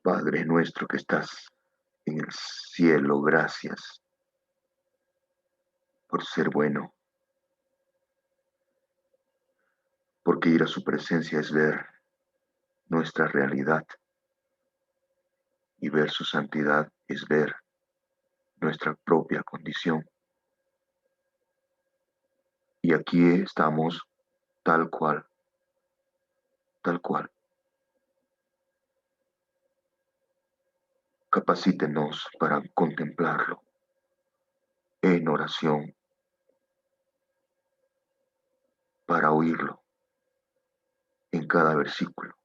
Padre nuestro que estás en el cielo, gracias por ser bueno, porque ir a su presencia es ver nuestra realidad y ver su santidad es ver nuestra propia condición. Y aquí estamos tal cual, tal cual. Capacítenos para contemplarlo en oración, para oírlo en cada versículo.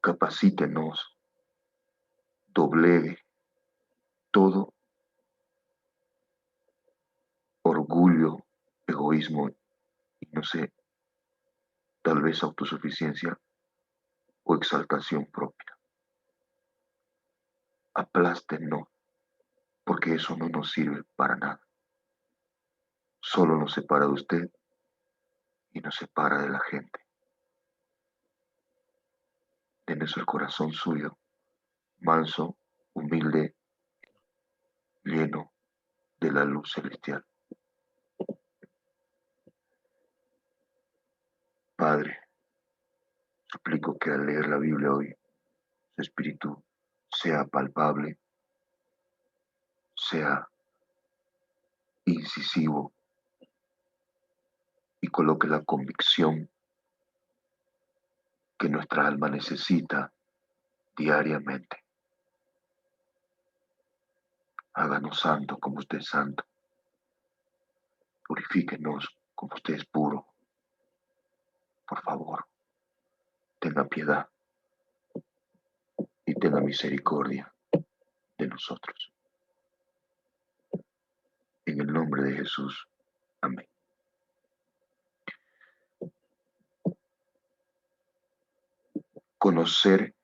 Capacítenos, doblegue todo orgullo, egoísmo y no sé, tal vez autosuficiencia o exaltación propia. Aplástenos, porque eso no nos sirve para nada. Solo nos separa de usted y nos separa de la gente. Denos el corazón suyo, manso, humilde, lleno de la luz celestial. Padre, suplico que al leer la Biblia hoy, su espíritu sea palpable, sea incisivo y coloque la convicción que nuestra alma necesita diariamente. Háganos santo como usted es santo. Purifíquenos como usted es puro. Por favor, tenga piedad y tenga misericordia de nosotros. En el nombre de Jesús. Amén. Conocer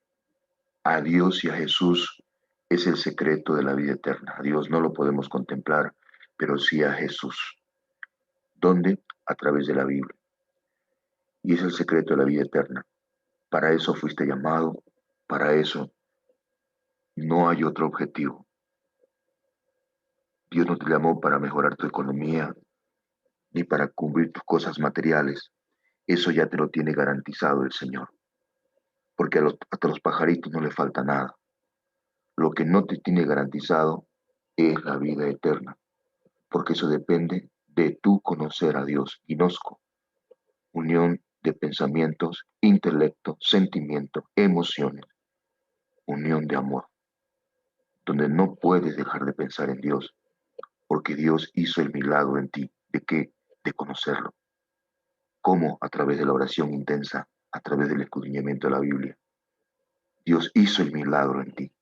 a Dios y a Jesús es el secreto de la vida eterna. A Dios no lo podemos contemplar, pero sí a Jesús. ¿Dónde? A través de la Biblia. Y es el secreto de la vida eterna. Para eso fuiste llamado, para eso no hay otro objetivo. Dios no te llamó para mejorar tu economía ni para cumplir tus cosas materiales. Eso ya te lo tiene garantizado el Señor. Porque hasta los pajaritos no le falta nada. Lo que no te tiene garantizado es la vida eterna. Porque eso depende de tú conocer a Dios. Gnosco, unión de pensamientos, intelecto, sentimiento, emociones, unión de amor, donde no puedes dejar de pensar en Dios, porque Dios hizo el milagro en ti. ¿De qué? De conocerlo. ¿Cómo? A través de la oración intensa, a través del escudriñamiento de la Biblia. Dios hizo el milagro en ti.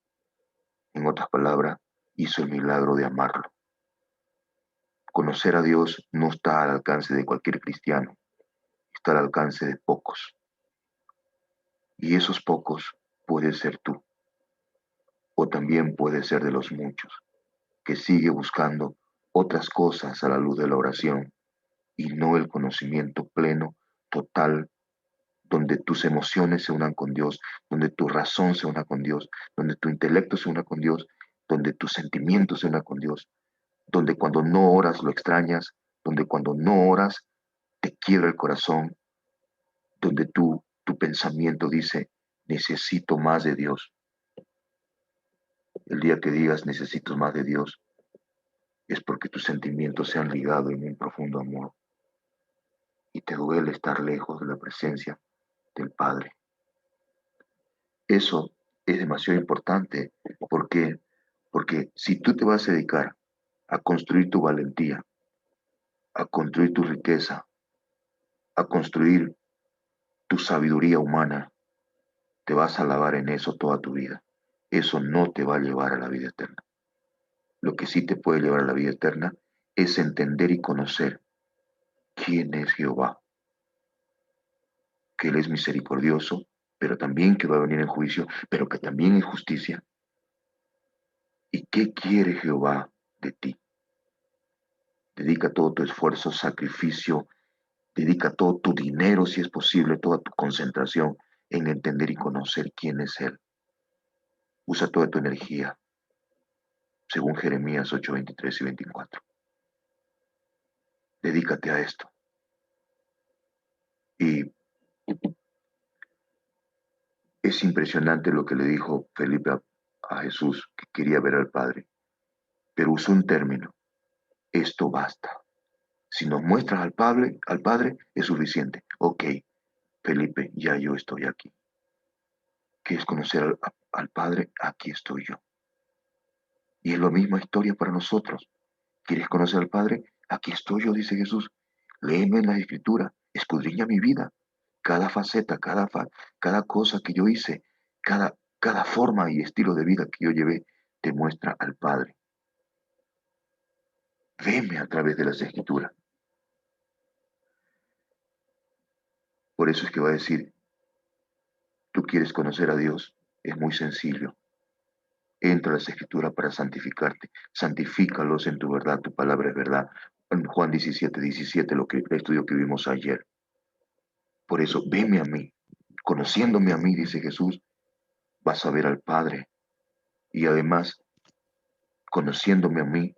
En otras palabras, hizo el milagro de amarlo. Conocer a Dios no está al alcance de cualquier cristiano, está al alcance de pocos. Y esos pocos puede ser tú, o también puede ser de los muchos, que sigue buscando otras cosas a la luz de la oración y no el conocimiento pleno, total, donde tus emociones se unan con Dios, donde tu razón se una con Dios, donde tu intelecto se una con Dios, donde tus sentimientos se unan con Dios, donde cuando no oras lo extrañas, donde cuando no oras te quiebra el corazón, donde tu pensamiento dice, necesito más de Dios. El día que digas necesito más de Dios es porque tus sentimientos se han ligado en un profundo amor y te duele estar lejos de la presencia del Padre. Eso es demasiado importante. ¿Por qué? Porque si tú te vas a dedicar a construir tu valentía, a construir tu riqueza, a construir tu sabiduría humana, te vas a lavar en eso toda tu vida. Eso no te va a llevar a la vida eterna. Lo que sí te puede llevar a la vida eterna es entender y conocer quién es Jehová, que Él es misericordioso, pero también que va a venir en juicio, pero que también es justicia. ¿Y qué quiere Jehová de ti? Dedica todo tu esfuerzo, sacrificio, dedica todo tu dinero, si es posible, toda tu concentración en entender y conocer quién es Él. Usa toda tu energía, según Jeremías 8, 23 y 24. Dedícate a esto. Y es impresionante lo que le dijo Felipe a Jesús, que quería ver al Padre, pero usó un término: esto basta. Si nos muestras al Padre es suficiente. Ok, Felipe, ya yo estoy aquí. ¿Quieres conocer al Padre? Aquí estoy yo. Y es la misma historia para nosotros. ¿Quieres conocer al Padre? Aquí estoy yo, dice Jesús. Léeme en la Escritura, escudriña mi vida. Cada faceta, cada cosa que yo hice, cada forma y estilo de vida que yo llevé, te muestra al Padre. Veme a través de las Escrituras. Por eso es que va a decir, tú quieres conocer a Dios, es muy sencillo. Entra a las Escrituras para santificarte. Santifícalos en tu verdad, tu palabra es verdad. En Juan 17, 17, el estudio que vimos ayer. Por eso, veme a mí. Conociéndome a mí, dice Jesús, vas a ver al Padre. Y además, conociéndome a mí,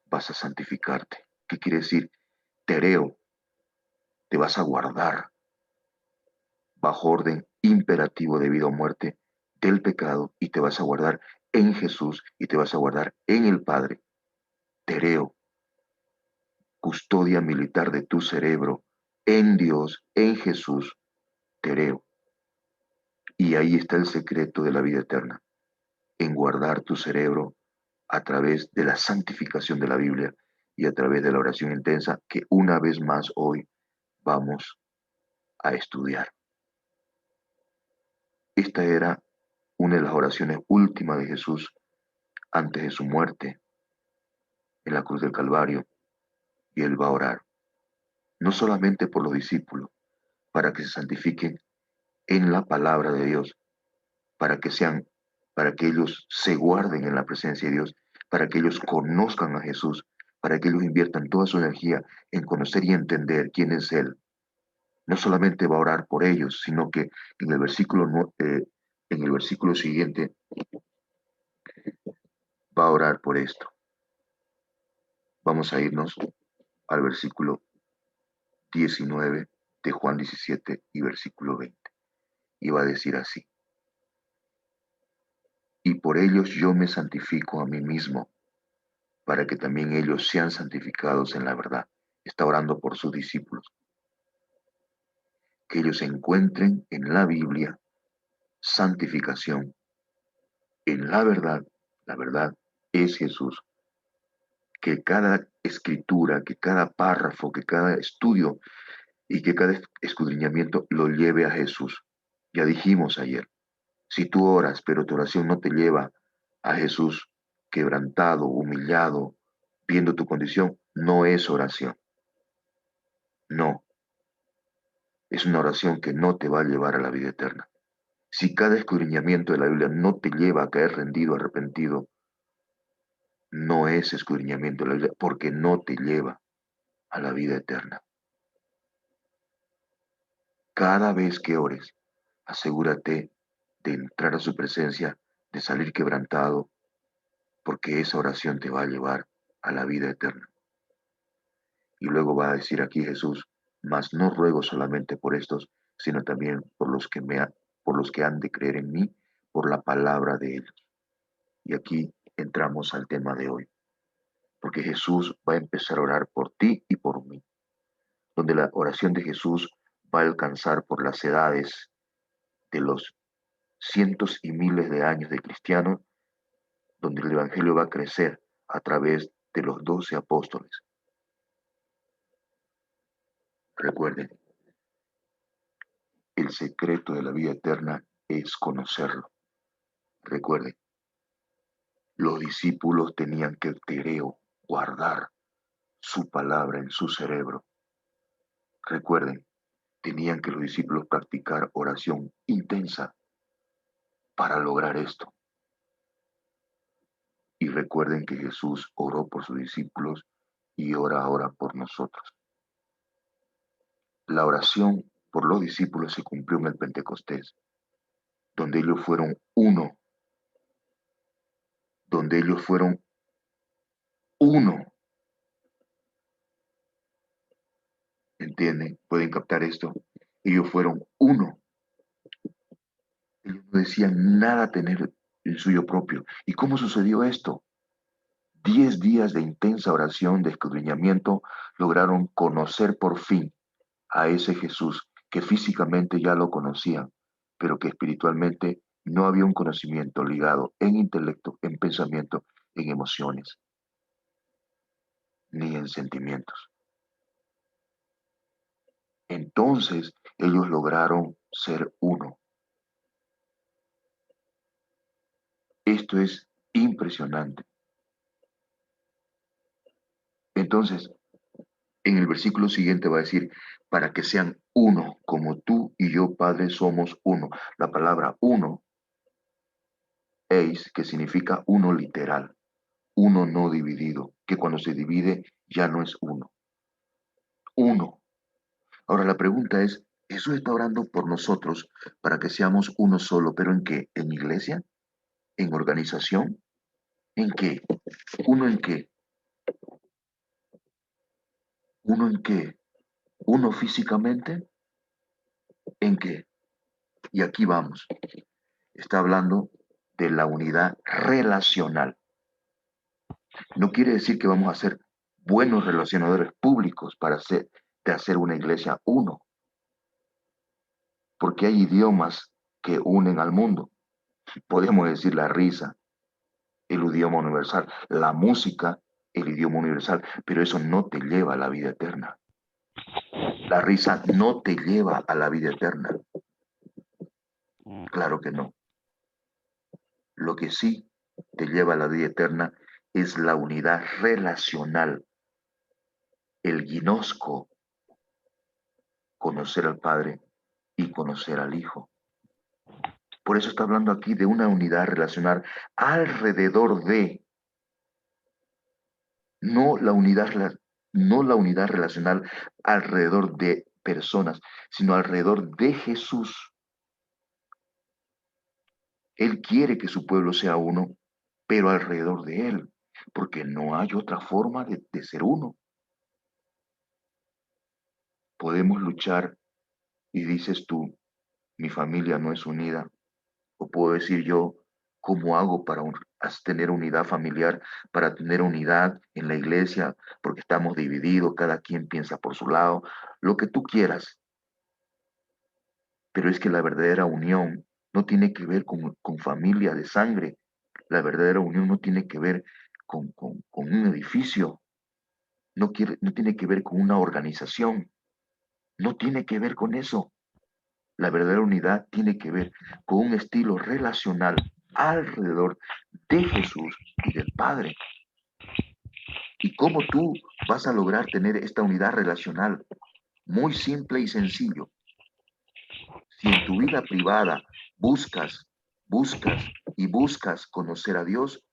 vas a santificarte. ¿Qué quiere decir? Tereo, te vas a guardar bajo orden imperativo de vida o muerte del pecado y te vas a guardar en Jesús y te vas a guardar en el Padre. Tereo, custodia militar de tu cerebro, en Dios, en Jesús, Tereo. Y ahí está el secreto de la vida eterna, en guardar tu cerebro a través de la santificación de la Biblia y a través de la oración intensa que una vez más hoy vamos a estudiar. Esta era una de las oraciones últimas de Jesús antes de su muerte en la cruz del Calvario, y él va a orar, no solamente por los discípulos, para que se santifiquen en la palabra de Dios, para que sean, para que ellos se guarden en la presencia de Dios, para que ellos conozcan a Jesús, para que ellos inviertan toda su energía en conocer y entender quién es Él. No solamente va a orar por ellos, sino que en el en el versículo siguiente va a orar por esto. Vamos a irnos al versículo 19 de Juan 17 y versículo 20. Y va a decir así: y por ellos yo me santifico a mí mismo, para que también ellos sean santificados en la verdad. Está orando por sus discípulos, que ellos encuentren en la Biblia santificación, en la verdad es Jesús, que cada escritura, que cada párrafo, que cada estudio y que cada escudriñamiento lo lleve a Jesús. Ya dijimos ayer, si tú oras, pero tu oración no te lleva a Jesús quebrantado, humillado, viendo tu condición, no es oración. No, es una oración que no te va a llevar a la vida eterna. Si cada escudriñamiento de la Biblia no te lleva a caer rendido, arrepentido, no es escudriñamiento de la Biblia porque no te lleva a la vida eterna. Cada vez que ores, asegúrate de entrar a su presencia, de salir quebrantado, porque esa oración te va a llevar a la vida eterna. Y luego va a decir aquí Jesús, mas no ruego solamente por estos, sino también por los por los que han de creer en mí, por la palabra de ellos. Y aquí entramos al tema de hoy, porque Jesús va a empezar a orar por ti y por mí, donde la oración de Jesús va a alcanzar por las edades de los cientos y miles de años de cristianos, donde el Evangelio va a crecer a través de los 12 apóstoles. Recuerden, el secreto de la vida eterna es conocerlo. Recuerden, los discípulos tenían que tereo, guardar su palabra en su cerebro. Recuerden, tenían que los discípulos practicar oración intensa para lograr esto. Y recuerden que Jesús oró por sus discípulos y ora ahora por nosotros. La oración por los discípulos se cumplió en el Pentecostés. donde ellos fueron uno, donde ellos fueron uno. ¿Entienden? ¿Pueden captar esto? Ellos fueron uno. Ellos no decían nada tener el suyo propio. ¿Y cómo sucedió esto? 10 días de intensa oración, de escudriñamiento, lograron conocer por fin a ese Jesús que físicamente ya lo conocían, pero que espiritualmente no había un conocimiento ligado en intelecto, en pensamiento, en emociones, ni en sentimientos. Entonces ellos lograron ser uno. Esto es impresionante. Entonces, en el versículo siguiente va a decir, para que sean uno, como tú y yo, Padre, somos uno. La palabra uno, eis, que significa uno literal, uno no dividido, que cuando se divide ya no es uno. Uno. Ahora la pregunta es, ¿Jesús está orando por nosotros para que seamos uno solo, pero en qué? ¿En iglesia? ¿En organización? ¿En qué? ¿Uno en qué? ¿Uno en qué? ¿Uno físicamente? ¿En qué? Y aquí vamos. Está hablando de la unidad relacional. No quiere decir que vamos a ser buenos relacionadores públicos para hacer una iglesia uno, porque hay idiomas que unen al mundo. Podemos decir la risa, el idioma universal, la música, el idioma universal, pero eso no te lleva a la vida eterna. La risa no te lleva a la vida eterna. Claro que no. Lo que sí te lleva a la vida eterna es la unidad relacional, el ginosco, conocer al Padre y conocer al Hijo. Por eso está hablando aquí de una unidad relacional alrededor de, no la unidad, no la unidad relacional alrededor de personas, sino alrededor de Jesús. Él quiere que su pueblo sea uno, pero alrededor de Él, porque no hay otra forma de ser uno. Podemos luchar y dices tú, mi familia no es unida, o puedo decir yo, ¿cómo hago para tener unidad familiar, para tener unidad en la iglesia? Porque estamos divididos, cada quien piensa por su lado, lo que tú quieras. Pero es que la verdadera unión no tiene que ver con familia de sangre. La verdadera unión no tiene que ver con un edificio, no tiene que ver con una organización, no tiene que ver con eso. La verdadera unidad tiene que ver con un estilo relacional alrededor de Jesús y del Padre. ¿Y cómo tú vas a lograr tener esta unidad relacional? Muy simple y sencillo. Si en tu vida privada buscas y buscas conocer a Dios,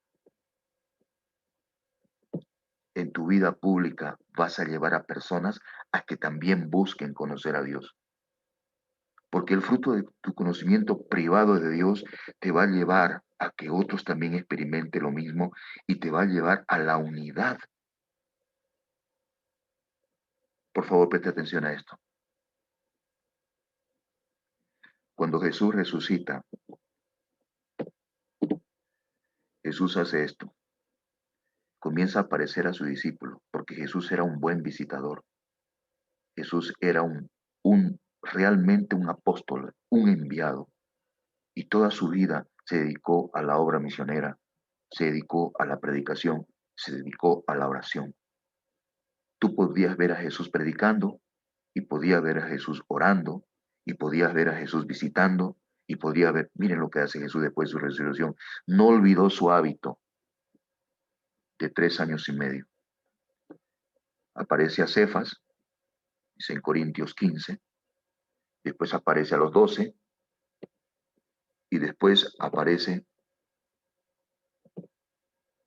en tu vida pública vas a llevar a personas a que también busquen conocer a Dios. Porque el fruto de tu conocimiento privado de Dios te va a llevar a que otros también experimenten lo mismo y te va a llevar a la unidad. Por favor, preste atención a esto. Cuando Jesús resucita, Jesús hace esto. Comienza a aparecer a su discípulo, porque Jesús era un buen visitador. Jesús era realmente un apóstol, un enviado, y toda su vida se dedicó a la obra misionera, se dedicó a la predicación, se dedicó a la oración. Tú podías ver a Jesús predicando y podías ver a Jesús orando y podías ver a Jesús visitando y podías ver, miren lo que hace Jesús después de su resurrección. No olvidó su hábito de 3 años y medio. Aparece a Cefas, dice en Corintios 15, después aparece a los 12 y después aparece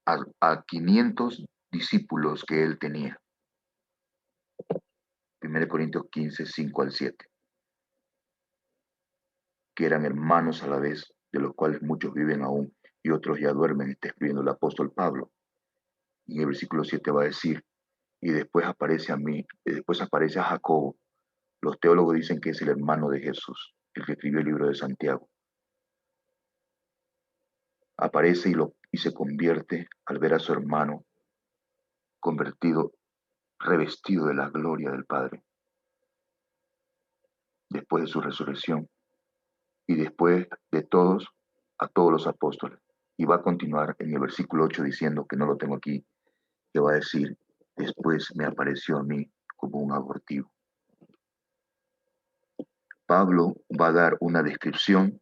a 500 discípulos que él tenía. 1 Corintios 15, 5 al 7. que eran hermanos a la vez, de los cuales muchos viven aún y otros ya duermen, está escribiendo el apóstol Pablo. Y en el versículo 7 va a decir, y después aparece a mí, y después aparece a Jacobo. Los teólogos dicen que es el hermano de Jesús, el que escribió el libro de Santiago. Aparece y se convierte al ver a su hermano convertido, revestido de la gloria del Padre, después de su resurrección, y después de todos, a todos los apóstoles. Y va a continuar en el versículo 8 diciendo, que no lo tengo aquí, que va a decir, después me apareció a mí como un abortivo. Pablo va a dar una descripción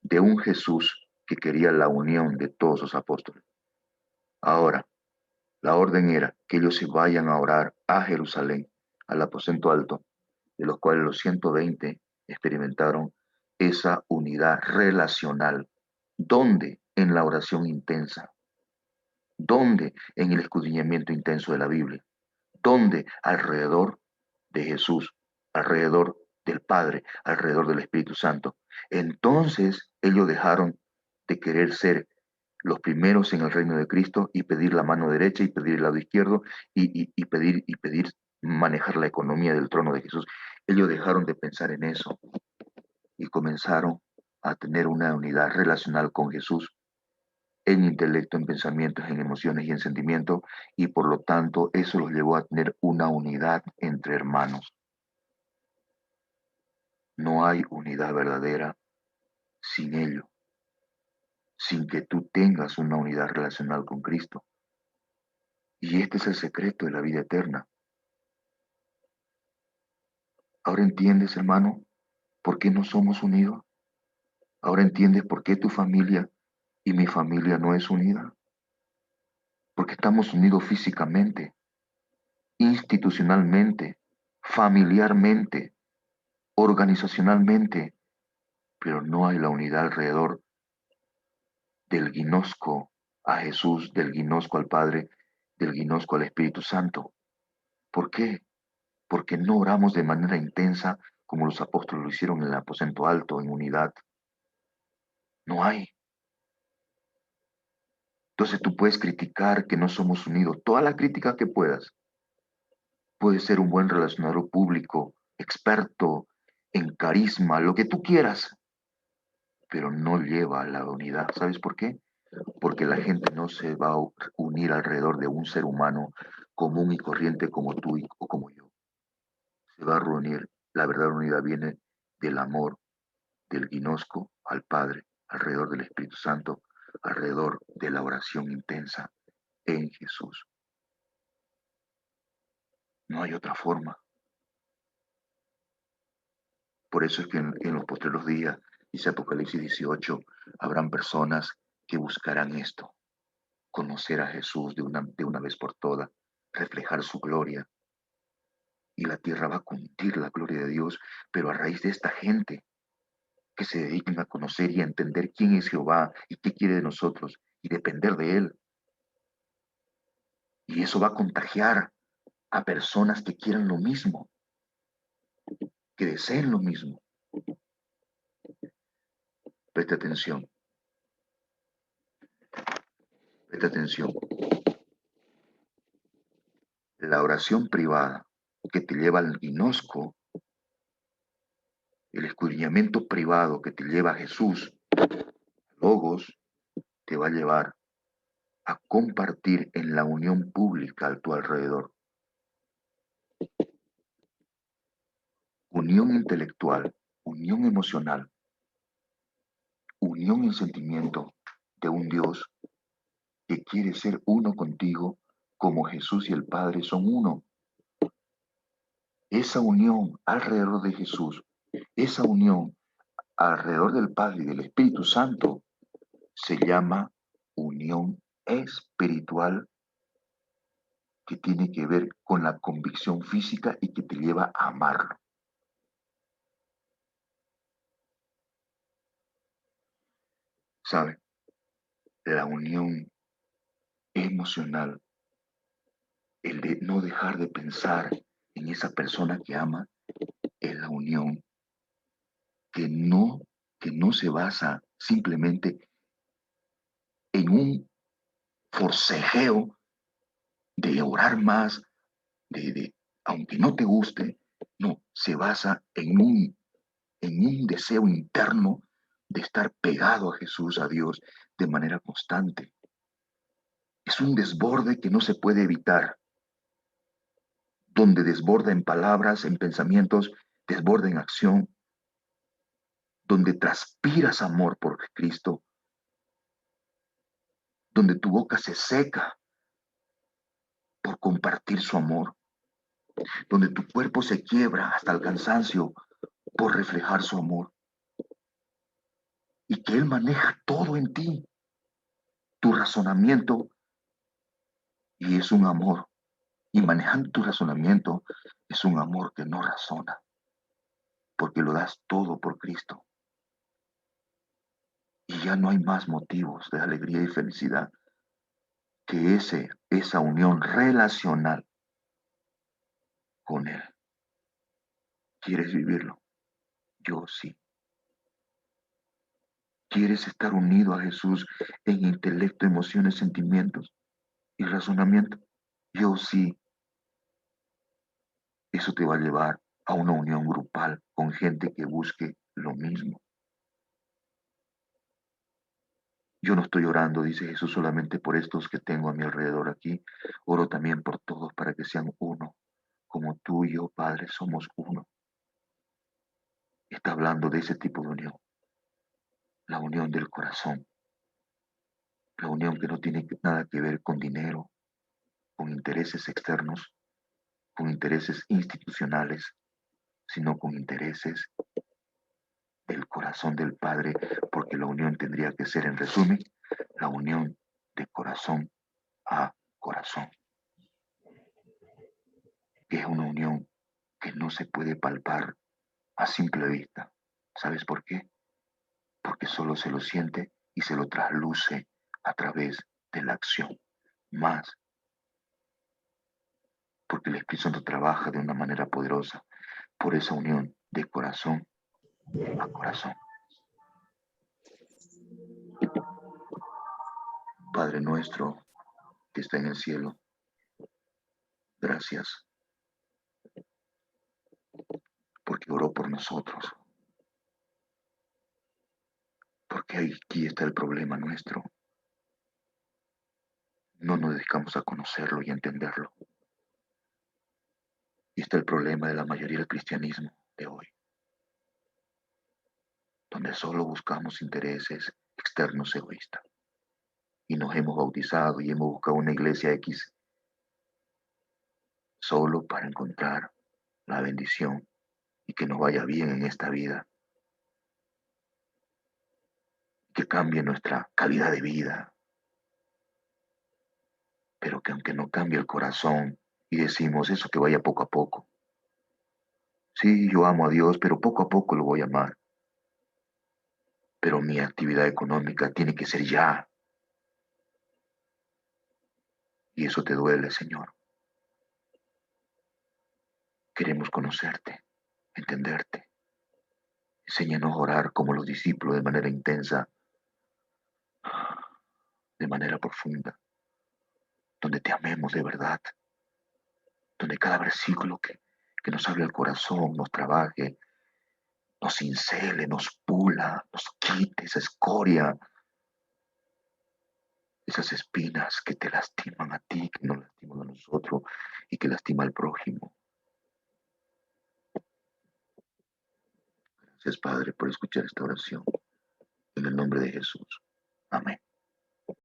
de un Jesús que quería la unión de todos los apóstoles. Ahora, la orden era que ellos se vayan a orar a Jerusalén, al aposento alto, de los cuales los 120 experimentaron esa unidad relacional. ¿Dónde? En la oración intensa. ¿Dónde? En el escudriñamiento intenso de la Biblia. ¿Dónde? Alrededor de Jesús, alrededor del Padre, alrededor del Espíritu Santo. Entonces ellos dejaron de querer ser los primeros en el reino de Cristo y pedir la mano derecha y pedir el lado izquierdo y pedir manejar la economía del trono de Jesús. Ellos dejaron de pensar en eso y comenzaron a tener una unidad relacional con Jesús en intelecto, en pensamientos, en emociones y en sentimientos, y por lo tanto eso los llevó a tener una unidad entre hermanos. No hay unidad verdadera sin ello, sin que tú tengas una unidad relacional con Cristo. Y este es el secreto de la vida eterna. ¿Ahora entiendes, hermano, por qué no somos unidos? ¿Ahora entiendes por qué tu familia y mi familia no es unida? Porque estamos unidos físicamente, institucionalmente, familiarmente, organizacionalmente, pero no hay la unidad alrededor del guinosco a Jesús, del guinosco al Padre, del guinosco al Espíritu Santo. ¿Por qué? Porque no oramos de manera intensa como los apóstoles lo hicieron en el aposento alto, en unidad. No hay. Entonces tú puedes criticar que no somos unidos, toda la crítica que puedas. Puedes ser un buen relacionador público, experto en carisma, lo que tú quieras, pero no lleva a la unidad. ¿Sabes por qué? Porque la gente no se va a unir alrededor de un ser humano común y corriente como tú o como yo. Se va a reunir, la verdadera unidad viene del amor del guinosco al Padre, alrededor del Espíritu Santo, alrededor de la oración intensa en Jesús. No hay otra forma. Por eso es que en los postreros días, dice Apocalipsis 18, habrán personas que buscarán esto, conocer a Jesús de una vez por todas, reflejar su gloria, y la tierra va a cundir la gloria de Dios, pero a raíz de esta gente que se dediquen a conocer y a entender quién es Jehová y qué quiere de nosotros y depender de Él. Y eso va a contagiar a personas que quieran lo mismo, que deseen lo mismo. Presta atención, presta atención. La oración privada que te lleva al ginosco, el escudriñamiento privado que te lleva a Jesús, Logos, te va a llevar a compartir en la unión pública a tu alrededor. Unión intelectual, unión emocional, unión en sentimiento de un Dios que quiere ser uno contigo como Jesús y el Padre son uno. Esa unión alrededor de Jesús, esa unión alrededor del Padre y del Espíritu Santo se llama unión espiritual, que tiene que ver con la convicción física y que te lleva a amarlo. ¿Sabe? La unión emocional, el de no dejar de pensar en esa persona que ama, es la unión que no que no se basa simplemente en un forcejeo de orar más, aunque no te guste, no, se basa en un deseo interno de estar pegado a Jesús, a Dios, de manera constante. Es un desborde que no se puede evitar, donde desborda en palabras, en pensamientos, desborda en acción, donde transpiras amor por Cristo, donde tu boca se seca por compartir su amor, donde tu cuerpo se quiebra hasta el cansancio por reflejar su amor, y que Él maneja todo en ti, tu razonamiento, y es un amor, y manejando tu razonamiento es un amor que no razona, porque lo das todo por Cristo, y ya no hay más motivos de alegría y felicidad que esa unión relacional con Él. ¿Quieres vivirlo? Yo sí. ¿Quieres estar unido a Jesús en intelecto, emociones, sentimientos y razonamiento? Yo sí. Eso te va a llevar a una unión grupal con gente que busque lo mismo. Yo no estoy orando, dice Jesús, solamente por estos que tengo a mi alrededor aquí. Oro también por todos para que sean uno, como tú y yo, Padre, somos uno. Está hablando de ese tipo de unión, la unión del corazón, la unión que no tiene nada que ver con dinero, con intereses externos, con intereses institucionales, sino con intereses del corazón del Padre, porque la unión tendría que ser, en resumen, la unión de corazón a corazón, que es una unión que no se puede palpar a simple vista. ¿Sabes por qué? Porque solo se lo siente y se lo trasluce a través de la acción, más porque el Espíritu Santo trabaja de una manera poderosa por esa unión de corazón a corazón. Padre nuestro que está en el cielo, gracias porque oró por nosotros, porque aquí está el problema nuestro. No nos dedicamos a conocerlo y a entenderlo. Y está el problema de la mayoría del cristianismo de hoy, donde solo buscamos intereses externos egoístas. Y nos hemos bautizado y hemos buscado una iglesia X solo para encontrar la bendición y que nos vaya bien en esta vida, que cambie nuestra calidad de vida, pero que aunque no cambie el corazón y decimos eso que vaya poco a poco. Sí, yo amo a Dios, pero poco a poco lo voy a amar. Pero mi actividad económica tiene que ser ya. Y eso te duele, Señor. Queremos conocerte, entenderte. Enséñanos a orar como los discípulos de manera intensa, de manera profunda, donde te amemos de verdad, donde cada versículo que nos hable el corazón, nos trabaje, nos cincele, nos pula, nos quite esa escoria, esas espinas que te lastiman a ti, que nos lastiman a nosotros y que lastima al prójimo. Gracias, Padre, por escuchar esta oración. En el nombre de Jesús. Amén.